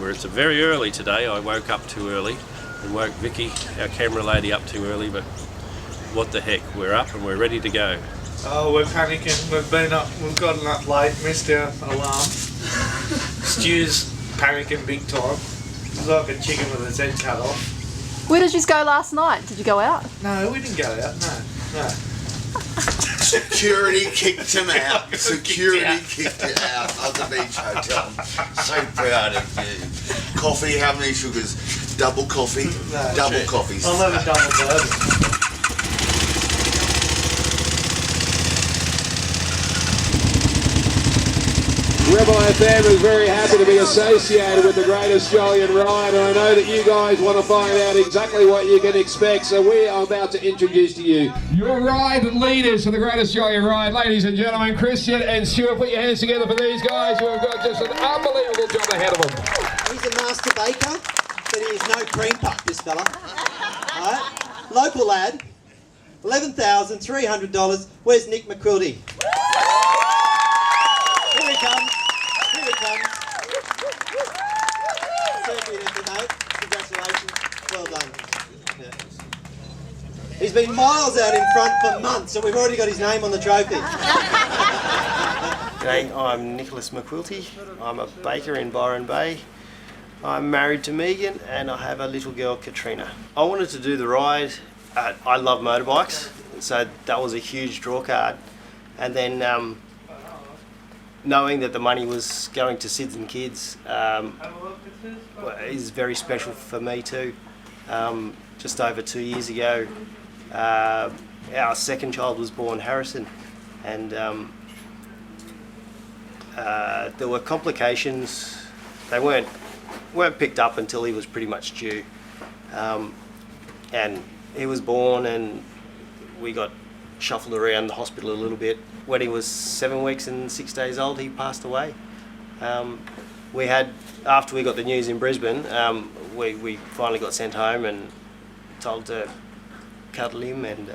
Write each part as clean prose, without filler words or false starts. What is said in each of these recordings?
It's very early today. I woke up too early and woke Vicky, our camera lady, up too early, but what the heck, we're up and we're ready to go. Oh, we're panicking. We've gotten up late, missed our alarm. Stu's panicking big time. It's like a chicken with its head cut off. Where did you go last night? Did you go out? No, we didn't go out. No. Security kicked him out. Security kicked it out of the beach hotel. So proud of you. Coffee, how many sugars? Double coffee? No, double coffees. I'll have a double bourbon. Rebel FM is very happy to be associated with the Great Australian Ride, and I know that you guys want to find out exactly what you can expect, so we are about to introduce to you your ride leaders for the Great Australian Ride. Ladies and gentlemen, Christian and Stuart, put your hands together for these guys who have got just an unbelievable job ahead of them. He's a master baker, but he is no cream puff, this fella. Right? Local lad, $11,300. Where's Nick McQuilty? Here he comes. Here he comes. Congratulations. Well done. Yeah. He's been miles out in front for months, so we've already got his name on the trophy. G'day, I'm Nicholas McQuilty. I'm a baker in Byron Bay. I'm married to Megan and I have a little girl, Katrina. I wanted to do the ride. I love motorbikes, so that was a huge draw card. And then knowing that the money was going to SIDS and Kids is very special for me too. Just over 2 years ago, our second child was born, Harrison, and there were complications. They weren't picked up until he was pretty much due, and he was born and we got shuffled around the hospital a little bit. When he was 7 weeks and 6 days old, he passed away. We had, after we got the news in Brisbane, we finally got sent home and told to cuddle him and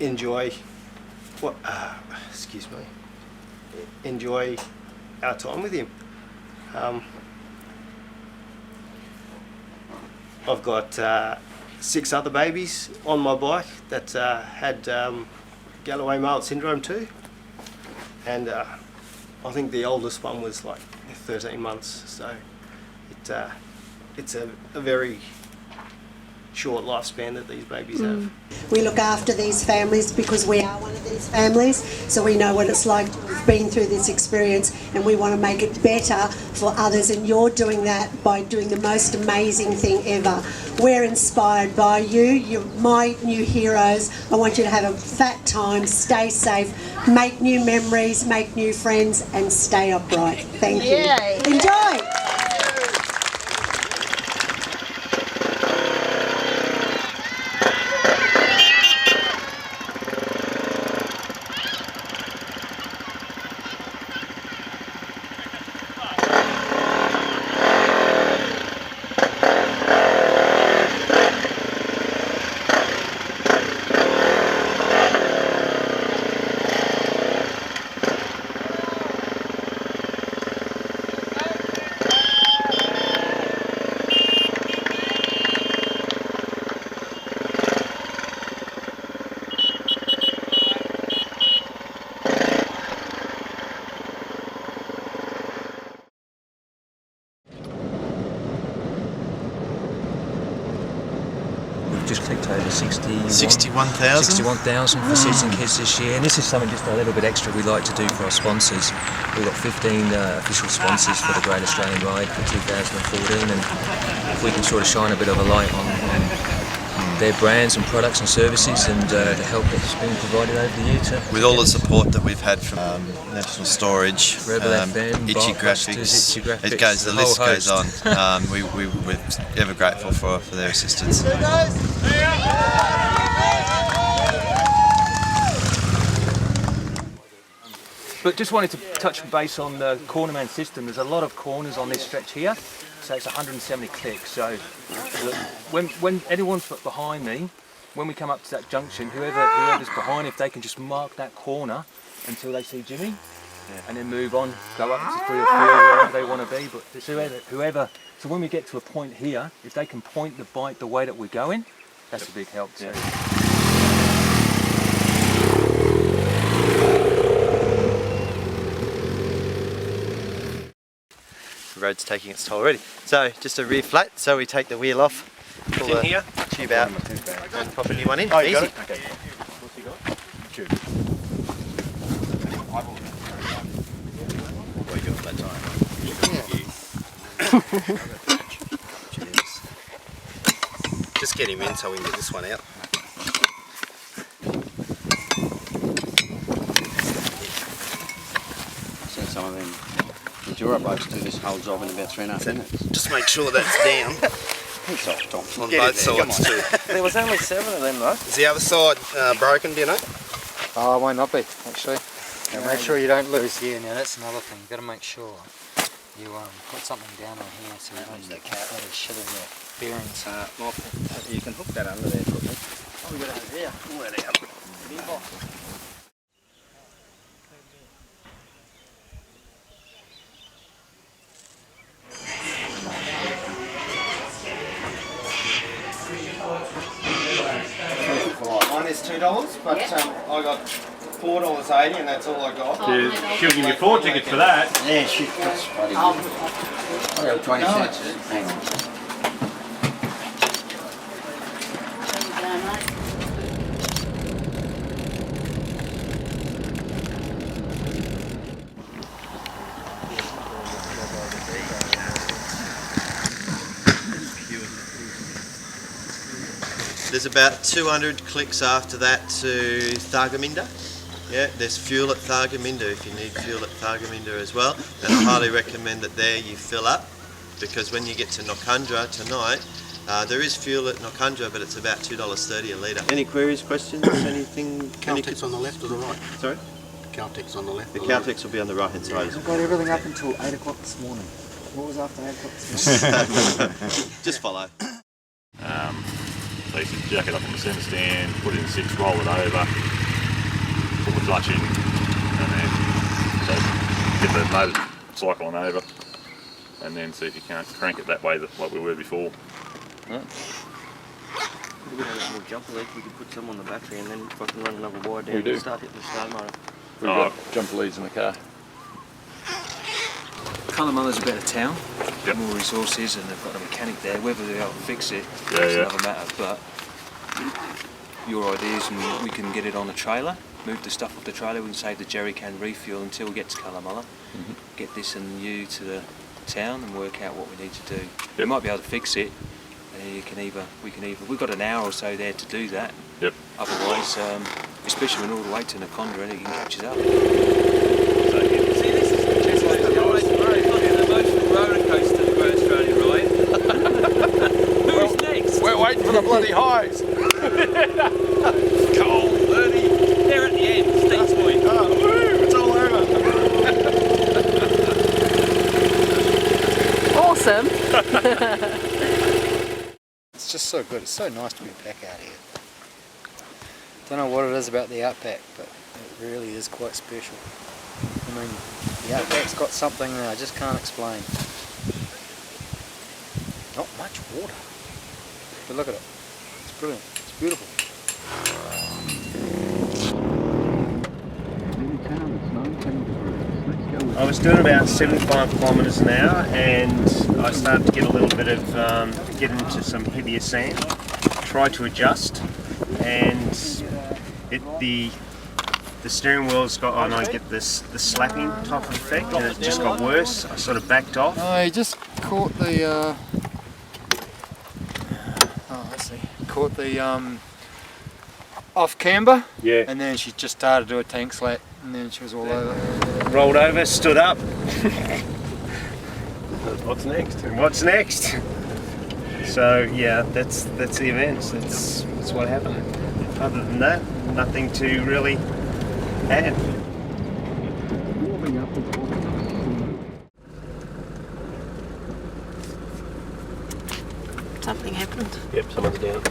enjoy enjoy our time with him. I've got 6 other babies on my bike that had Galloway male syndrome too, and I think the oldest one was like 13 months, so it's a very short lifespan that these babies have. We look after these families because we are one of these families, so we know what it's like to have been through this experience, and we want to make it better for others, and you're doing that by doing the most amazing thing ever. We're inspired by you. You're my new heroes. I want you to have a fat time, stay safe, make new memories, make new friends, and stay upright. Thank you. Enjoy! Just clicked over 61,000 61,000 for SIDS and Kids this year, and this is something just a little bit extra we like to do for our sponsors. We've got 15 official sponsors for the Great Australian Ride for 2014, and if we can sort of shine a bit of a light on their brands and products and services and the help that's been provided over the year too. With all the support that we've had from National Storage, Rebel FM, Itchy Graphics, it goes, the list goes on. We're ever grateful for their assistance. But just wanted to touch base on the cornerman system. There's a lot of corners on this stretch here, so it's 170 clicks. So when anyone's behind me, when we come up to that junction, whoever's behind, if they can just mark that corner until they see Jimmy, and then move on, go up to 3 or 4, wherever they want to be. But it's whoever. So when we get to a point here, if they can point the bite the way that we're going, that's a big help too. The road's taking its toll already. So just a rear flat, so we take the wheel off, pull the here? tube out and pop a new one in. Oh, you Easy. got it? Okay. What's he got? Tube. What you got that time? Just get him in so we can get this one out. So some of them enduro blokes do this whole job in about 3.5 minutes. Just make sure that's down. It's off, Tom. On both sides too. There was only 7 of them though. Is the other side broken, do you know? Oh, it might not be, actually. Yeah, make sure you don't lose here. Now that's another thing. You've got to make sure you put something down on here so you don't get that shit in your bearings. You can hook that under there quickly. Oh, we got it over here. Pull that out. One is $2, but I got $4.80 and that's all I got. She'll give you 4 tickets for that. Yeah, shit, that's bloody good. I got 20 cents. Hang on. There's about 200 clicks after that to Thargomindah. Yeah, there's fuel at Thargomindah if you need fuel at Thargomindah as well. And I highly recommend that there you fill up, because when you get to Nokandra tonight, there is fuel at Nokandra, but it's about $2.30 a litre. Any queries, questions, anything? Caltex on the left or the right? Sorry? Caltex on the left. The Caltex will be on the right hand side. I've got everything up until 8 o'clock this morning. What was after 8 o'clock this morning? Just follow. So you just jack it up on the centre stand, put it in 6, roll it over, pull the clutch in, and then get the motor cycling over, and then see if you can't crank it that way like we were before. If we had a little jumper lead, we could put some on the battery and then fucking run another wire down and start hitting the start motor. We've got jumper leads in the car. Cunnamulla's a better town, more resources, and they've got a mechanic there. Whether they'll fix it, that's another matter. But your ideas, and we can get it on a trailer, move the stuff off the trailer, we can save the jerry can refuel until we get to Cunnamulla, get this and you to the town and work out what we need to do. We might be able to fix it, and we've got an hour or so there to do that. Otherwise, especially when all the way to Nokandra, it can catch us up. We're waiting for the bloody highs. Cold, 30. They're at the end, Steve's point. Oh, woo, it's all over. Awesome. It's just so good. It's so nice to be back out here. Don't know what it is about the outback, but it really is quite special. I mean, the outback's got something that I just can't explain. Not much water. But look at it. It's brilliant. It's beautiful. I was doing about 75 kilometres an hour and I started to get a little bit of, get into some heavier sand. Tried to adjust and the steering wheel's got, and I get this the slapping type of effect, and it just got worse. I sort of backed off. No, he just caught the, caught the off camber, and then she just started to do a tank slap, and then she was all over. Rolled over, stood up. What's next? And what's next? So yeah, that's the events. That's what happened. Other than that, nothing to really add. Something happened. Yep, someone's down.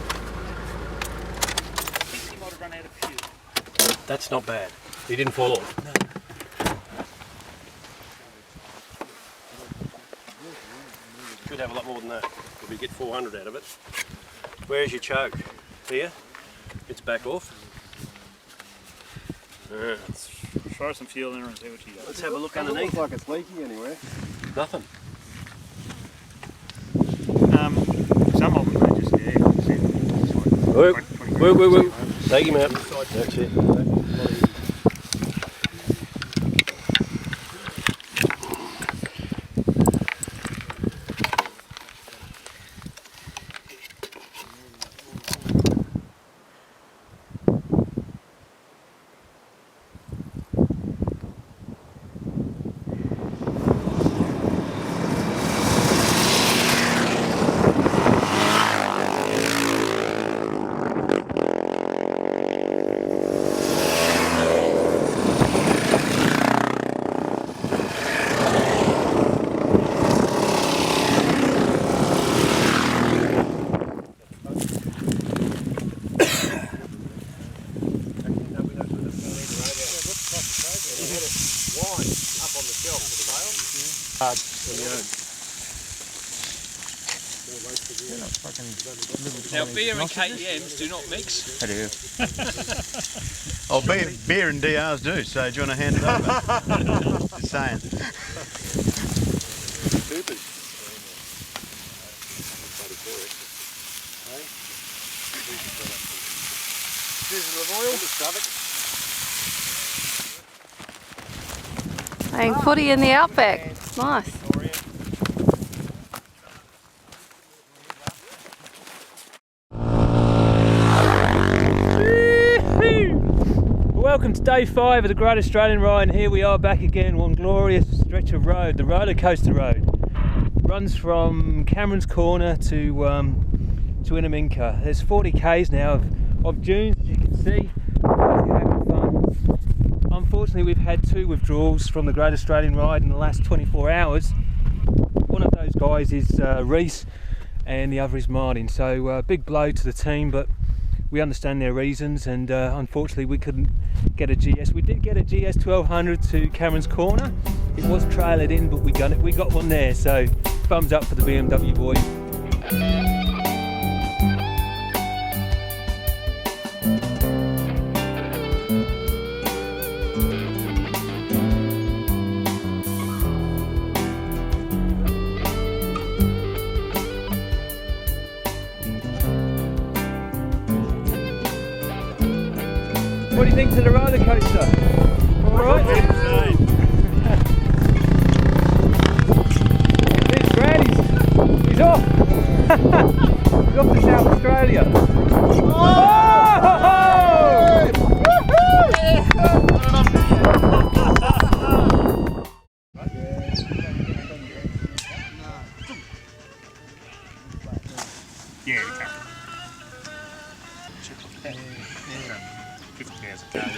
That's not bad. He didn't fall off. should have a lot more than that. If we get 400 out of it. Where's your choke? Here. It's back off. Let's throw some fuel in her and see what she does. Let's have a look underneath. Doesn't look like it's leaking anywhere. Nothing. Some of them are just Whoop. Take him out. That's it. Now, beer and KTMs do not mix. I do. Oh, beer and DRs do, so do you want to hand it over? Just saying. Playing footy in the outback. Nice. Welcome to day 5 of the Great Australian Ride, and here we are back again on glorious stretch of road, the roller coaster road. Runs from Cameron's Corner to Inaminka. There's 40 k's now of dunes, as you can see. Guys are having fun. Unfortunately, we've had 2 withdrawals from the Great Australian Ride in the last 24 hours. One of those guys is Reese, and the other is Martin. So big blow to the team, but we understand their reasons, and unfortunately we couldn't get a GS. We did get a GS 1200 to Cameron's Corner. It was trailered in, but we got one there, so thumbs up for the BMW boys. What do you think to the roller coaster? All right. There's Brad. He's off. He's off to South Australia. Yeah, we can. 50,000 cars.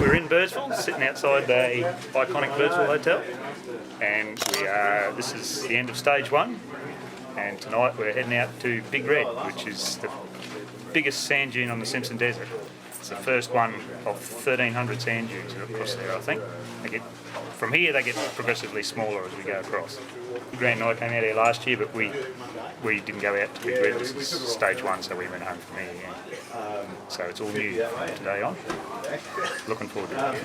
We're in Birdsville, sitting outside the iconic Birdsville Hotel, and this is the end of stage 1, and tonight we're heading out to Big Red, which is the biggest sand dune on the Simpson Desert. It's the first one of 1,300 sand dunes across there, I think. From here they get progressively smaller as we go across. Grant and I came out here last year, but we didn't go out to Big Red. This is stage 1, so we went home from here again. So it's all new from today on. Looking forward to it.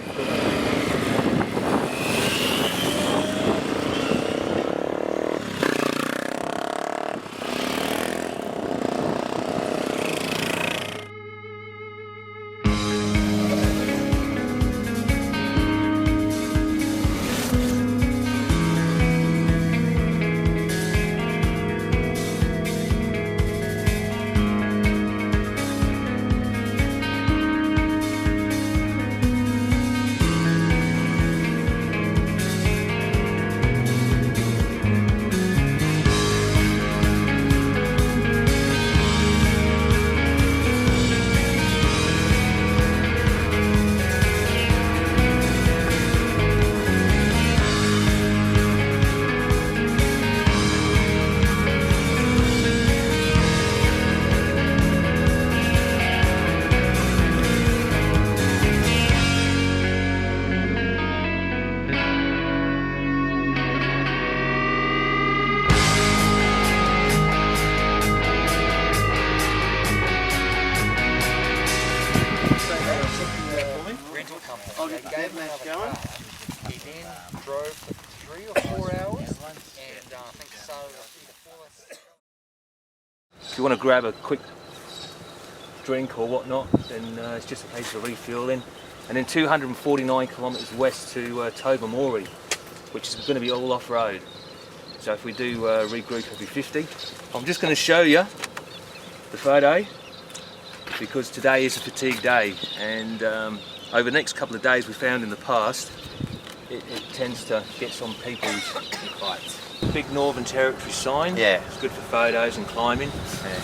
I'll get the game match going. He then drove for 3 or 4 hours, and I think so. If you want to grab a quick drink or whatnot, then it's just a case of refueling. And then 249 kilometres west to Tobermory, which is going to be all off-road. So if we do regroup, it'll be 50. I'm just going to show you the photo, because today is a fatigue day, and over the next couple of days we found in the past it tends to get some people's fights. Big Northern Territory sign. Yeah. It's good for photos and climbing. Yeah.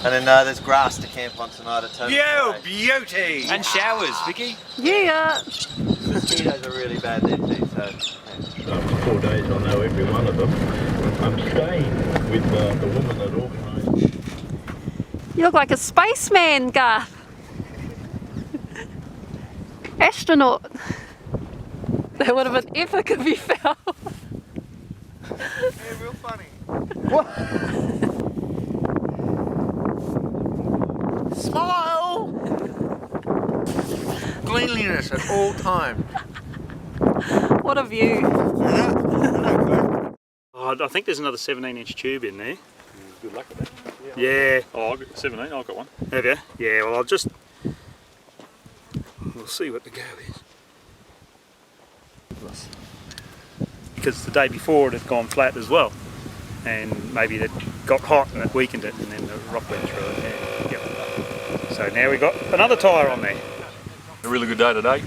And then there's grass to camp on tonight at Tobermory. Beauty! And showers, Vicky. Yeah. Mosquitoes are really bad there too, so. After 4 days I'll know every one of them. I'm staying with the woman that organised. You look like a spaceman, Garth. Astronaut. That would have been epic if you fell. Yeah, real funny. Smile! Cleanliness at all times. What a view. Oh, I think there's another 17-inch tube in there. Good luck with that. Yeah. Oh, I've got 17, I've got one. Have you? Yeah, well we'll see what the go is. Because the day before it had gone flat as well. And maybe it got hot and it weakened it, and then the rock went through it. And, yep. So now we've got another tyre on there. A really good day today.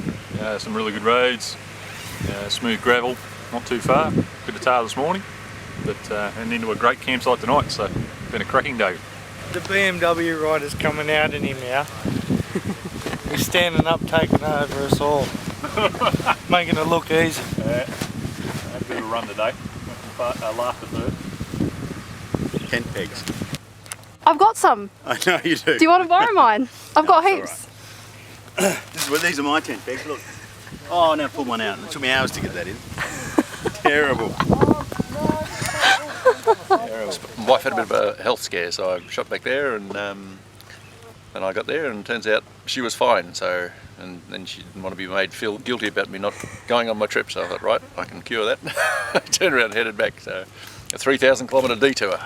Some really good roads, smooth gravel, not too far. Bit of tar this morning, but and into a great campsite tonight. So been a cracking day. The BMW rider's coming out in him now. He's standing up, taking over us all, making it look easy. Had a bit of a run today. Laughter first. Tent pegs. I've got some. I know you do. Do you want to borrow mine? I've got heaps. These are my tent pegs, look. Oh, now pull one out. It took me hours to get that in. Terrible. My wife had a bit of a health scare, so I shot back there, and I got there, and it turns out she was fine. So, and then she didn't want to be made feel guilty about me not going on my trip. So I thought, right, I can cure that. I turned around and headed back. So, a 3,000 kilometre detour.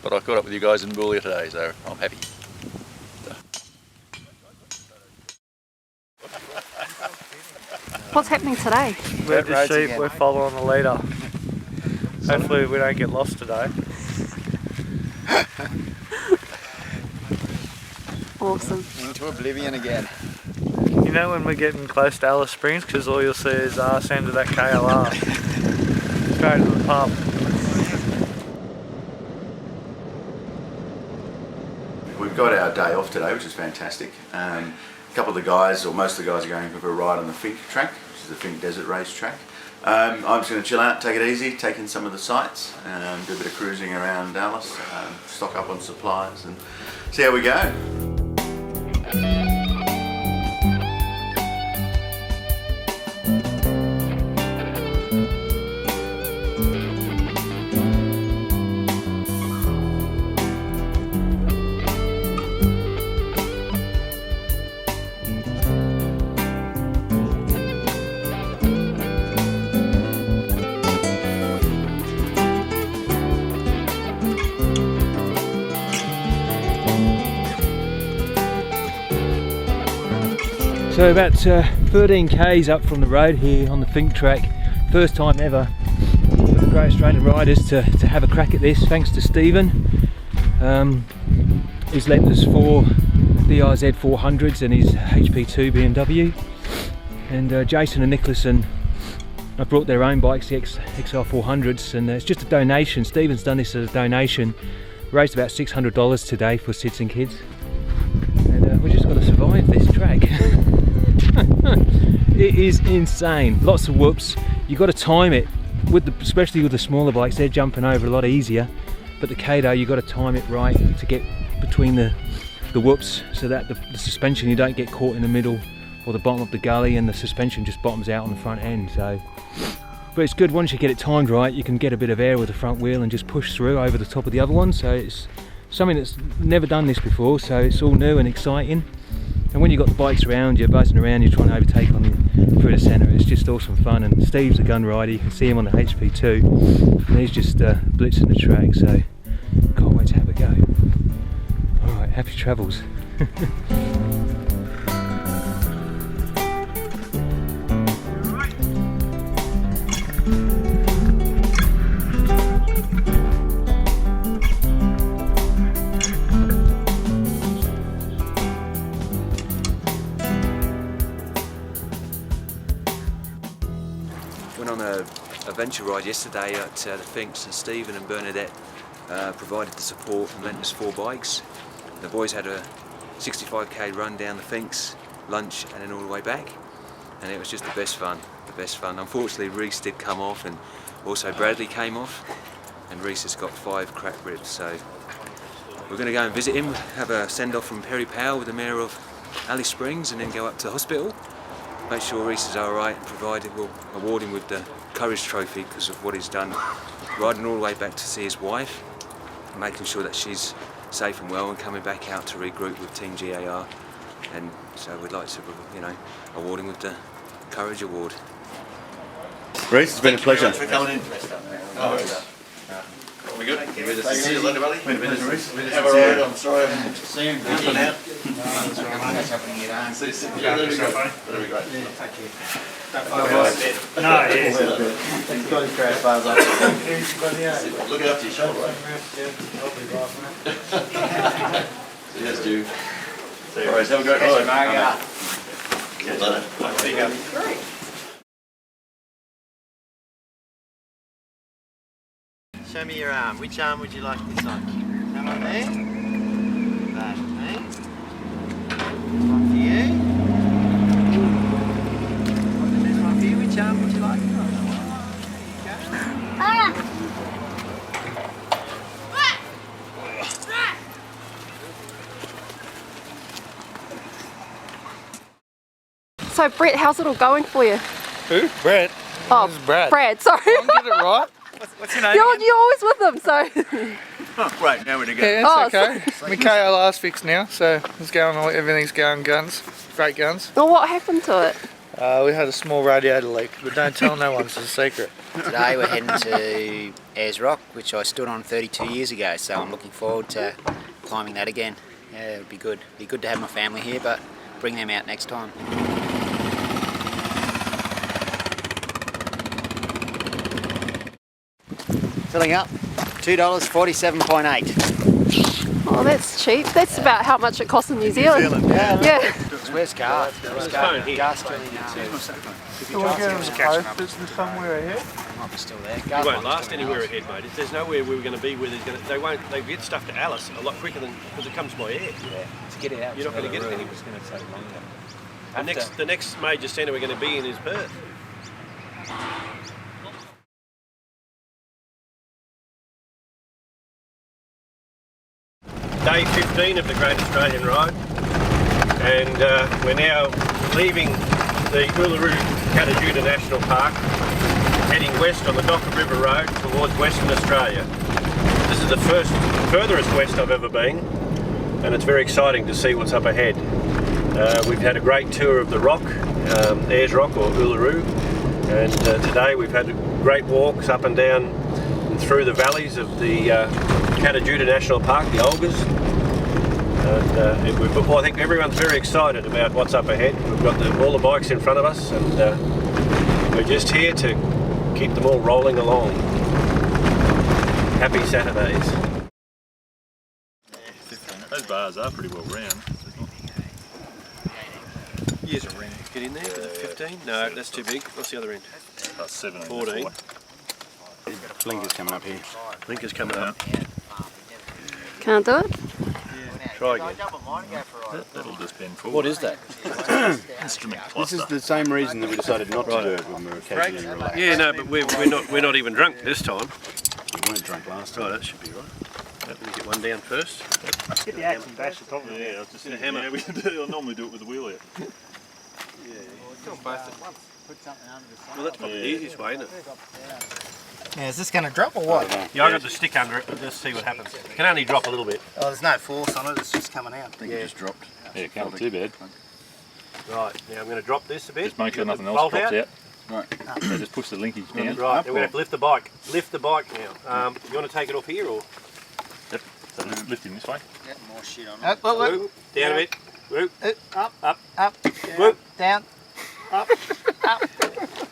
But I caught up with you guys in Boulia today, so I'm happy. What's happening today? We're the sheep, we're following the leader. Hopefully we don't get lost today. Awesome. Into oblivion again. You know when we're getting close to Alice Springs, because all you'll see is arse end of that KLR. Straight to the pub. We've got our day off today, which is fantastic. A couple of the guys, or most of the guys, are going for a ride on the Fink track, which is the Fink Desert Race track. I'm just going to chill out, take it easy, take in some of the sights, do a bit of cruising around Alice, stock up on supplies and see how we go. So about 13 k's up from the road here on the Fink track. First time ever for the Great Australian Riders to have a crack at this, thanks to Stephen. He's lent us 4 BRZ 400s and his HP2 BMW. And Jason and Nicholson have brought their own bikes, the XR 400s, and it's just a donation. Stephen's done this as a donation. Raised about $600 today for Sids and Kids. And we've just got to survive this track. It is insane, lots of whoops. You've got to time it, especially with the smaller bikes, they're jumping over a lot easier. But the Kato, you've got to time it right to get between the whoops, so that the suspension, you don't get caught in the middle or the bottom of the gully, and the suspension just bottoms out on the front end. So, but it's good once you get it timed right, you can get a bit of air with the front wheel and just push through over the top of the other one. So it's something that's never done this before, so it's all new and exciting. And when you've got the bikes around you, buzzing around, you're trying to overtake on through the centre, it's just awesome fun. And Steve's a gun rider, you can see him on the HP2, and he's just blitzing the track, so can't wait to have a go. Alright, happy travels. Went on a venture ride yesterday at the Finks, and Stephen and Bernadette provided the support and lent us 4 bikes. The boys had a 65k run down the Finks, lunch, and then all the way back, and it was just the best fun, Unfortunately, Reese did come off, and also Bradley came off, and Reese has got 5 cracked ribs, so we're going to go and visit him, have a send-off from Perry Powell with the mayor of Alice Springs, and then go up to the hospital. Make sure Reese is alright, and we'll award him with the Courage Trophy because of what he's done, riding all the way back to see his wife, and making sure that she's safe and well, and coming back out to regroup with Team GAR. And so we'd like to, award him with the Courage Award. Reese, it's been a pleasure. Thank you very much for coming in. Are we good? See you later, buddy. Have a ride. I'm sorry I haven't seen you. That'll be great. Thank you. Look after your shoulder, right? Yes, dude. All right, have a great ride. Catch you later. See you guys. Great. Show me your arm. Which arm would you like this on? That one there? That me. One for you. There's one for you. Which arm would you like? So Brett, how's it all going for you? Who? Brett? Oh, This is Brad. Brad, sorry. Get it right. What's your name? You're always with them, so. Oh, great. Now we're together. Yeah, it's okay. My KLR's fixed now, so it's going. Everything's going guns. Great guns. Well, what happened to it? We had a small radiator leak, but don't tell no one. It's a secret. Today we're heading to Ayers Rock, which I stood on 32 years ago, so I'm looking forward to climbing that again. Yeah, it'd be good. It'd be good to have my family here, but bring them out next time. Filling up, $2.47.8. Oh, that's cheap. That's about how much it costs in New Zealand. Yeah. Where's Gar? Where's Gar? Gar? Gar's still in We're going to somewhere ahead. Might be still there. We won't last anywhere ahead, mate. If there's nowhere we were going to be where they get stuff to Alice a lot quicker than because it comes by air. Yeah, to get it out. You're not going to get it anywhere. It's going to take longer. The next major centre we're going to be in is Perth. Day 15 of the Great Australian Ride, and we're now leaving the Uluru Katajuda National Park, heading west on the Docker River Road towards Western Australia. This is the furthest west I've ever been, and it's very exciting to see what's up ahead. We've had a great tour of the rock, Ayers Rock or Uluru, and today we've had great walks up and down and through the valleys of the Katajuda National Park, the Olgas. And I think everyone's very excited about what's up ahead. We've got all the bikes in front of us, and we're just here to keep them all rolling along. Happy Saturdays. Those bars are pretty well round. Here's a round. Get in there with a 15? No, that's too big. What's the other end? 17. 14. Blinker's coming up here. Blinker's coming up. Can't do it? Try again. That'll just bend forward. What is that? Instrument This cluster. is the same reason that we decided not to do it when we were occasionally relaxed. Yeah, no, but we're not even drunk this time. We weren't drunk last time. Oh, that should be right. Let me get one down first. Get the axe and bash the top of it. Yeah, I was just a hammer. Yeah, I'll normally do it with the wheel here. Yeah. Both at once. Well, that's probably the easiest way, isn't it? Now, is this going to drop or what? Yeah, I got the stick under it, but just see what happens. It can only drop a little bit. Oh, there's no force on it, it's just coming out. I think it just dropped. Yeah, it can't be too bad. Right, now I'm going to drop this a bit. Just make sure nothing else drops out. Right. So just push the linkage down. Right, then we're going to have to lift the bike. Lift the bike now. You want to take it off here or? Yep. So lift him this way. Get more shit on it. Whoop. Down a bit. Whoop. Up. Up. Up. Whoop. Down. Up. Up.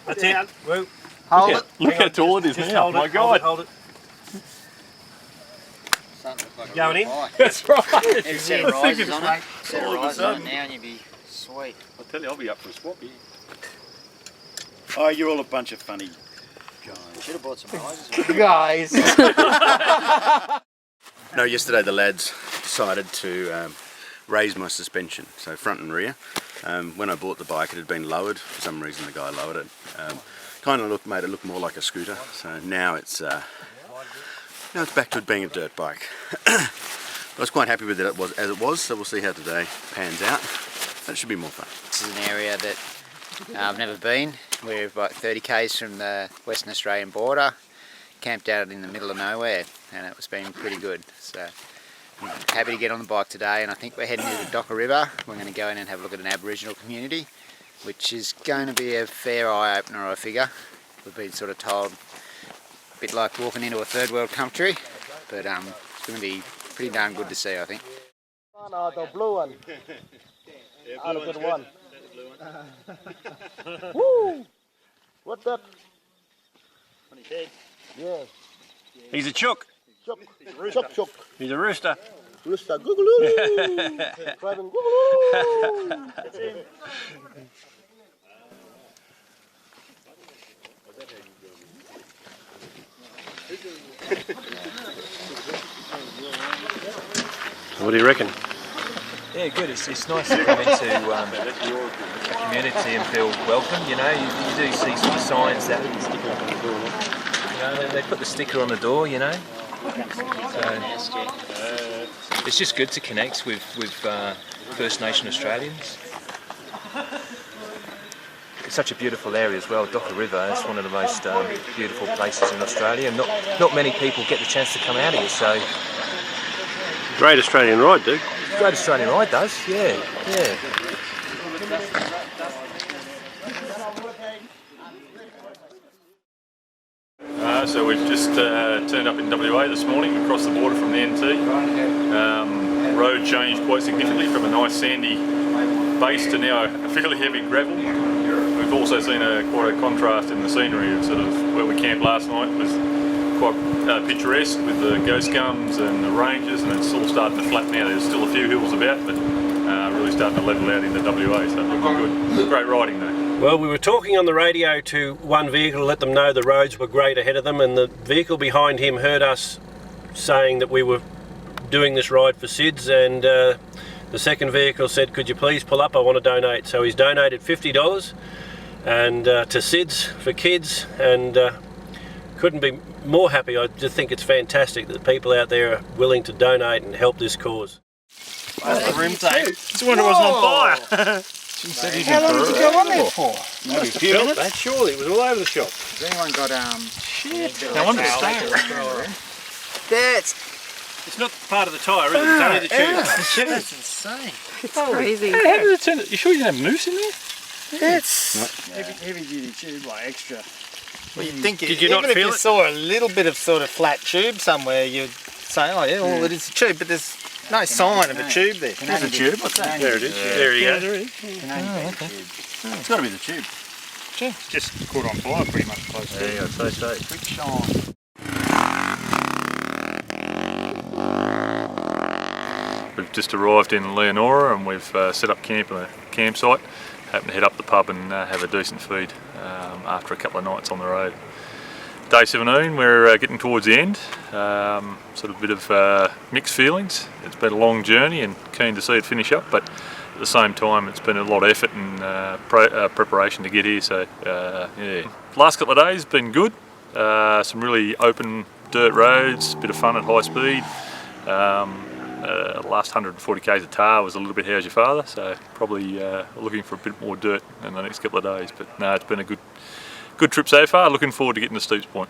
That's it. Whoop. Hold it. Look how tall it is now. Hold My it, God. Hold it. Going in? That's right. If it set rises on it, set rises on it now and you'd be sweet. I tell you, I'll be up for a swap here. Oh, you're all a bunch of funny guys. Should have bought some rises. Guys. No, yesterday the lads decided to raise my suspension, so front and rear. When I bought the bike, it had been lowered. For some reason, the guy lowered it. Kind of made it look more like a scooter. So now it's back to it being a dirt bike. I was quite happy with it as it was. So we'll see how today pans out. That should be more fun. This is an area that I've never been. We're about 30 k's from the Western Australian border, camped out in the middle of nowhere, and it's been pretty good. So I'm happy to get on the bike today, and I think we're heading to the Docker River. We're going to go in and have a look at an Aboriginal community, which is going to be a fair eye-opener, I figure. We've been sort of told a bit like walking into a third world country, but it's going to be pretty darn good to see, I think. The blue one. Yeah, good one. Woo! What's that? On his head. Yeah. He's a chook. Chook. Chook, chook. He's a rooster. Rooster, googaloo! Driving googaloo! That's him. What do you reckon? Yeah, good. It's nice to come into a community and feel welcome. You know, you do see some signs that they put the sticker on the door. You know, so it's just good to connect with First Nation Australians. It's such a beautiful area as well. Docker River. It's one of the most beautiful places in Australia. Not many people get the chance to come out here. So great Australian ride, dude. Great Australian ride does, yeah. So we've just turned up in WA this morning, across the border from the NT. Road changed quite significantly from a nice sandy base to now a fairly heavy gravel. We've also seen quite a contrast in the scenery of sort of where we camped last night. It was quite picturesque with the ghost gums and the ranges, and it's all starting to flatten out. There's still a few hills about, but really starting to level out into WA, so looking good. Great riding though. Well, we were talking on the radio to one vehicle to let them know the roads were great ahead of them, and the vehicle behind him heard us saying that we were doing this ride for SIDS, and the second vehicle said, could you please pull up, I want to donate. So he's donated $50 and to SIDS for kids, and couldn't be more happy. I just think it's fantastic that people out there are willing to donate and help this cause. That's the rim tape. It's when it was on fire. How long did you go on there for? Maybe a few minutes. That surely, it was all over the shop. Has anyone got shit? No wonder it's staying. It's not part of the tyre, is it? It's only the tube. That's insane. It's crazy. How did it turn? You sure you didn't have moose in there? It's heavy duty tube, like extra. Well, you'd think Did you not feel you it? saw a little bit of sort of flat tube somewhere, you'd say, oh yeah, well it is a tube, but there's no sign of a tube there. There's a tube. What's that? There it is. There you go. There it is. Oh, okay. It's got to be the tube. It's just caught on fire pretty much close to it. Yeah, I'd say so. Quick shine. We've just arrived in Leonora and we've set up camp on a campsite. Happened to head up the pub and have a decent feed after a couple of nights on the road. Day 17, we're getting towards the end. Sort of a bit of mixed feelings. It's been a long journey and keen to see it finish up, but at the same time it's been a lot of effort and preparation to get here. So yeah, last couple of days been good. Some really open dirt roads, a bit of fun at high speed. last 140 k's of tar was a little bit how's your father, so probably looking for a bit more dirt in the next couple of days. But no, it's been a good trip so far. Looking forward to getting to Stoops Point.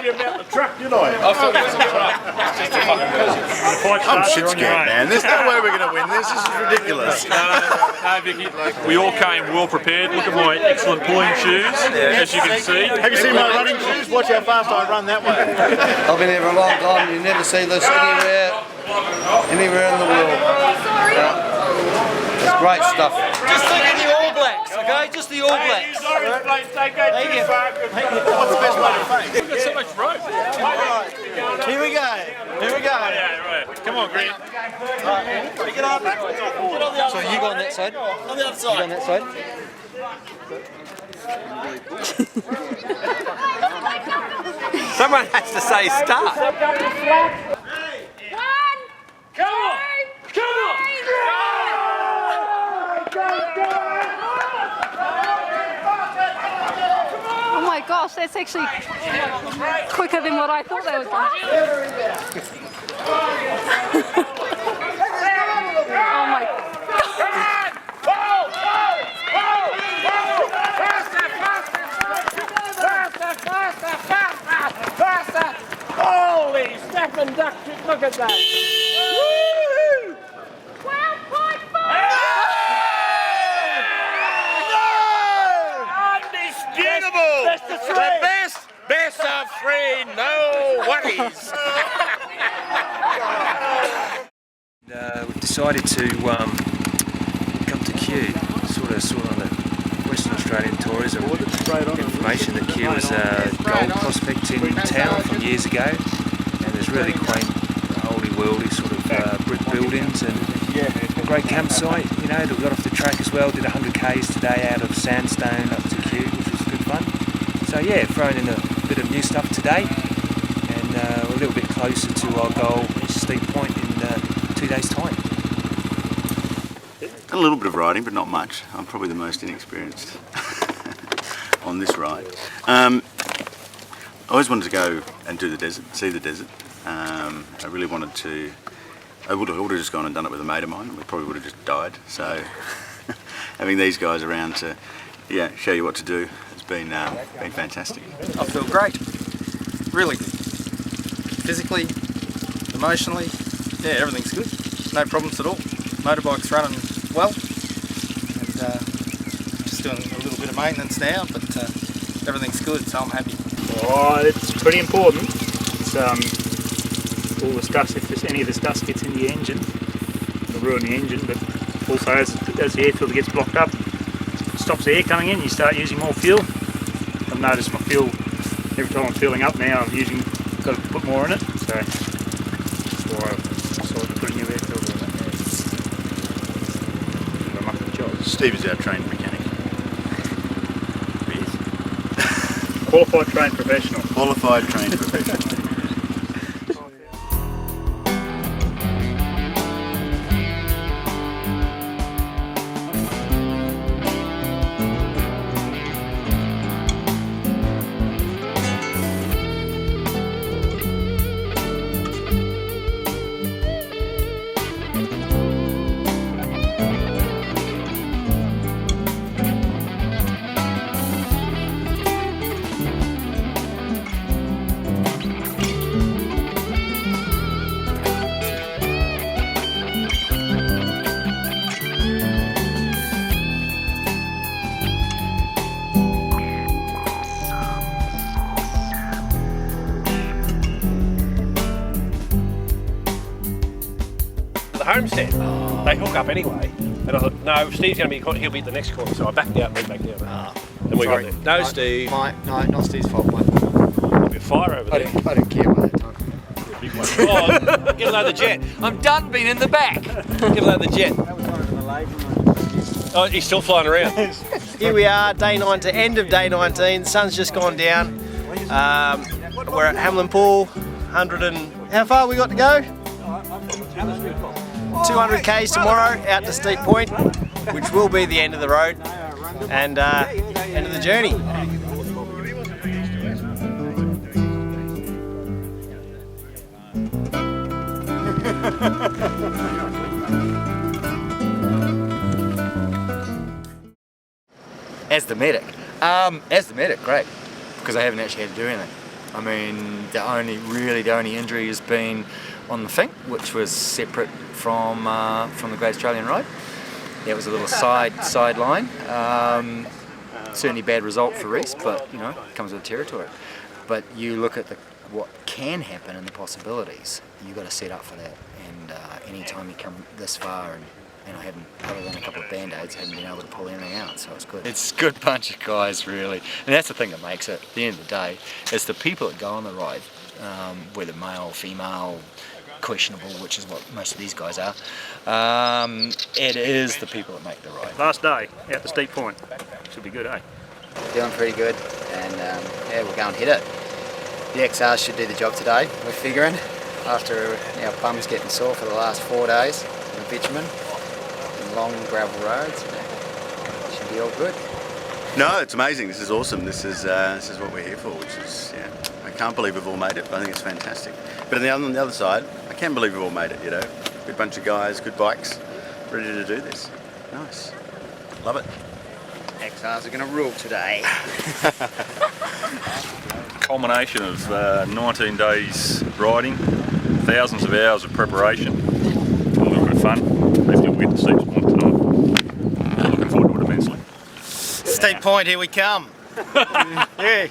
About the truck, did I? I thought it was a truck. I'm shit scared, man. There's no way we're going to win this. This is ridiculous. No, Vicky, we all came well prepared. Look at my excellent pulling shoes, as you can see. Have you seen my running shoes? Watch how fast I run that way. I've been here for a long time. You never see this anywhere in the world. It's great stuff. Just think of the All Blacks, okay? Just the All Blacks. Thank you. What's the best way to face? We've got so much rope. Here we go. Here we go. Yeah, right. Come on, Grant. Pick it up. So you go on that side? On the other side. You go on that side? Someone has to say start. Come on! Come on! Oh my gosh, that's actually quicker than what I thought they were going. Oh my god. Holy snapping duck, look at that. Woo! 12.5! Undisputable! That's the best of three, no worries. We've decided to come to Kew, sort of on the Western Australian tourism information that Kew was a gold prospect in town from years ago, and there's really quaint, oldie-worldy sort of brick buildings and a great campsite. You know, we got off the track as well, did 100 k's today out of Sandstone up to Kew, which was good fun. So yeah, thrown in a bit of new stuff today, and we're a little bit closer to our goal, which is Steep Point, in 2 days' time. A little bit of riding, but not much. I'm probably the most inexperienced on this ride. I always wanted to go and do the desert, see the desert. I really wanted to. I would have just gone and done it with a mate of mine, and we probably would have just died. So having these guys around to, show you what to do has been fantastic. I feel great, really good. Physically, emotionally, everything's good. No problems at all. Motorbike's running well, and just doing a little bit of maintenance now, but everything's good, so I'm happy. Oh, it's pretty important. It's, all the stuff, if any of the dust gets in the engine, it'll ruin the engine, but also as the air filter gets blocked up, it stops the air coming in, you start using more fuel. I've noticed my fuel, every time I'm filling up now, I've got to put more in it, so that's why I've decided to put a new air filter in it. I'm up to the job. Steve is our trained mechanic. Qualified trained professional. Qualified trained professional. The homestead, they hook up anyway, and I thought, no, Steve's going to be, he'll be at the next corner, so I backed out and went back down. And we got there. No, Steve. No, not Steve's fault, mate. There'll be a fire over there. I don't care about that time. Big one. Oh, get another jet. I'm done being in the back. Get another jet. Oh, he's still flying around. Here we are, end of day 19, sun's just gone down. We're at Hamlin Pool, 100 and... How far we got to go? 200 k's tomorrow out to Steep Point, which will be the end of the road and end of the journey. As the medic, great, because I haven't actually had to do anything. I mean, the only injury has been on the fink, which was separate from the Great Australian Ride. That was a little sideline. Certainly bad result for Reese, but you know, it comes with the territory. But you look at what can happen and the possibilities. You got to set up for that. And any time you come this far, and I haven't, other than a couple of band-aids, haven't been able to pull anything out, so it's good. It's a good bunch of guys, really. And that's the thing that makes it, at the end of the day, it's the people that go on the ride, whether male, female, questionable, which is what most of these guys are. It is the people that make the ride. Last day, out the Steep Point. Should be good, eh? Feeling pretty good, and yeah, we'll go and hit it. The XR should do the job today, we're figuring, after our bums getting sore for the last 4 days in the bitumen. Long gravel roads, should be all good. No, it's amazing. This is awesome. This is what we're here for, which is, yeah, I can't believe we've all made it. I think it's fantastic. But on the other side, I can't believe we've all made it. You know, good bunch of guys, good bikes, ready to do this. Nice, love it. XRs are going to rule today. Culmination of 19 days riding, thousands of hours of preparation, a little bit of fun. Hopefully we'll get to Steep Point tonight. Looking forward to it immensely. Steep Point, here we come. Yeah.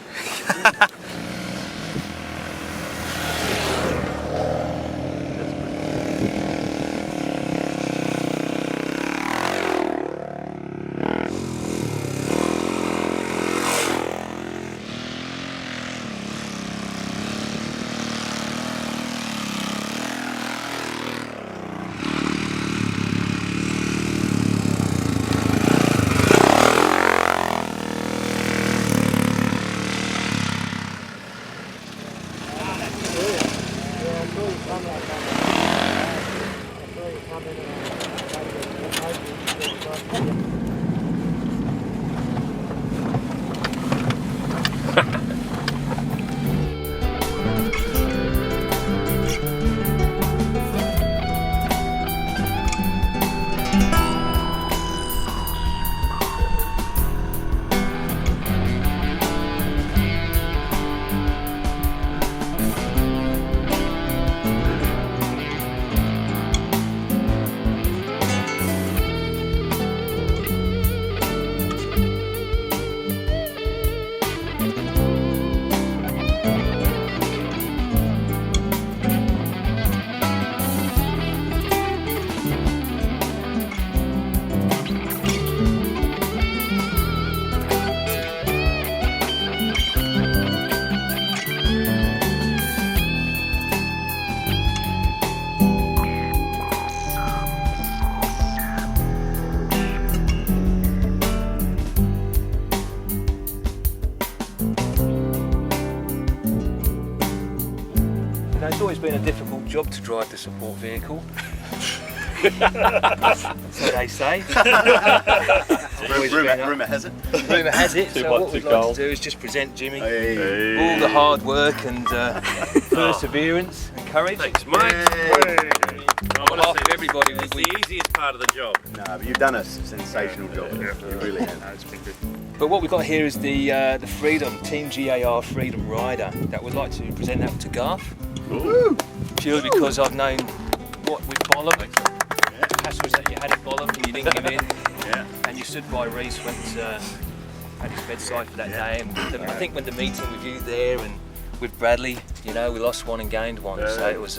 It's always been a difficult job to drive the support vehicle. That's what they say. Rumour has it. Rumour has it. So what we'd like to do is just present Jimmy all the hard work and perseverance and courage. Thanks, mate. On behalf of everybody, it's the easiest part of the job. No, but you've done a sensational job. You really have. It's been good. But what we've got here is the Freedom, Team GAR Freedom Rider, that we'd like to present that to Garth. Ooh. Purely because I've known what with Bollum, hassles that you had at Bollum and you didn't give in, and you stood by Reese when at his bedside for that day, and I think when the meeting with you there and with Bradley, you know, we lost one and gained one, so it was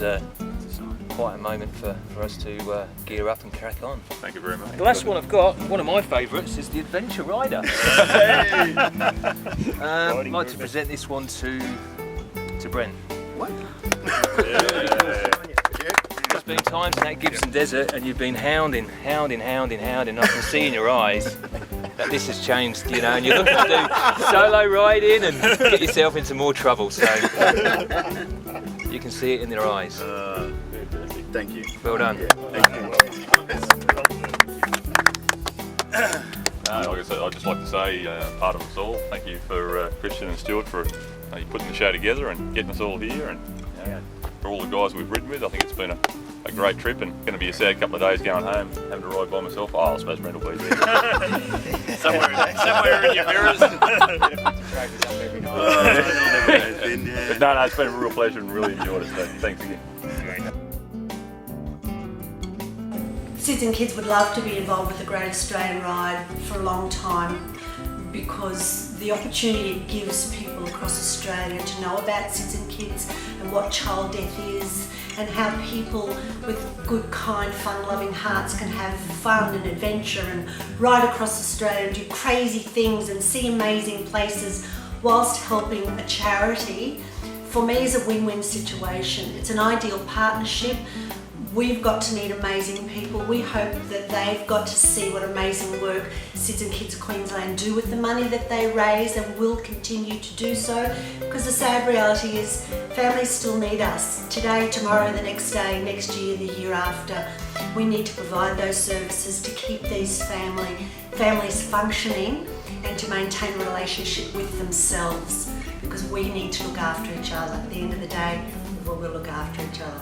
quite a moment for us to gear up and crack on. Thank you very much. The last one I've got, one of my favourites, is the Adventure Rider. I'd like to present this one to Brent. What? There's been times in that Gibson Desert and you've been hounding, and I can see in your eyes that this has changed, you know, and you're looking to do solo riding and get yourself into more trouble, so you can see it in their eyes. Thank you. Well done. Thank you. Like I said, I'd just like to say, part of us all, thank you for Christian and Stuart for putting the show together and getting us all here, and for all the guys we've ridden with. I think it's been a great trip, and going to be a sad couple of days going home, having to ride by myself. Oh, I suppose Brent will be there. somewhere in your mirrors. But no, it's been a real pleasure and really enjoyed it, so thanks again. Sids and kids would love to be involved with the Great Australian Ride for a long time, because the opportunity it gives people across Australia to know about SIDS and kids and what child death is, and how people with good, kind, fun-loving hearts can have fun and adventure and ride across Australia and do crazy things and see amazing places whilst helping a charity, for me is a win-win situation. It's an ideal partnership. We've got to meet amazing people. We hope that they've got to see what amazing work SIDS and Kids of Queensland do with the money that they raise, and will continue to do so, because the sad reality is families still need us today, tomorrow, the next day, next year, the year after. We need to provide those services to keep these families functioning and to maintain a relationship with themselves, because we need to look after each other. At the end of the day, we will look after each other.